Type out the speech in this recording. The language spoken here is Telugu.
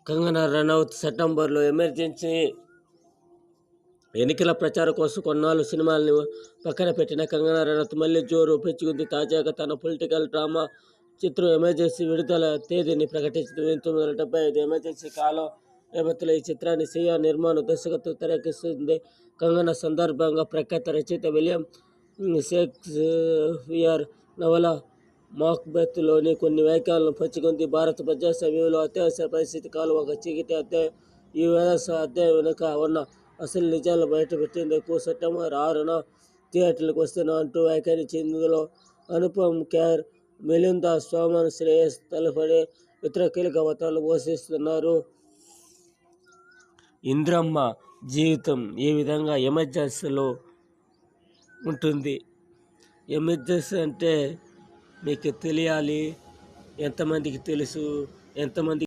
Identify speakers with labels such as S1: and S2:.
S1: కంగనా రనౌత్ సెప్టెంబర్లో ఎమర్జెన్సీ ఎన్నికల ప్రచారం కోసం కొన్నాళ్ళు సినిమాల్ని పక్కన పెట్టిన కంగనా రనౌత్ మళ్ళీ జోరు పెంచుకుంది. తాజాగా తన పొలిటికల్ డ్రామా చిత్రం ఎమర్జెన్సీ విడుదల తేదీని ప్రకటించింది. 1975 ఎమర్జెన్సీ కాలం నేపథ్యంలో ఈ చిత్రాన్ని సియా నిర్మాణ దర్శకత్వం తెరకెక్కిస్తుంది. కంగనా సందర్భంగా ప్రఖ్యాత రచయిత విలియం షేక్స్పియర్ నవల మాక్బెత్లోని కొన్ని వ్యాఖ్యలను పంచుకుంది. భారత ప్రజాస్వామ్యంలో అత్యవసర పరిస్థితి కాలం ఒక చీకటి అధ్యాయం. ఈ వివాదాస్పద అధ్యాయం వెనుక ఉన్న అసలు నిజాలను బయటపెట్టేందుకు సెప్టెంబర్ 6న థియేటర్లకు వస్తున్నా అంటూ వ్యాఖ్యానించింది. ఇందులో అనుపమ్ ఖేర్, మిలిందా సోమన్, శ్రేయస్ తలపడే ఇతర కీలక పాత్రలు పోషిస్తున్నారు. ఇంద్రమ్మ జీవితం ఏ విధంగా ఎమర్జెన్సీలో ఉంటుంది? ఎమర్జెన్సీ అంటే మీకు తెలియాలి. ఎంతమందికి తెలుసు? ఎంతమంది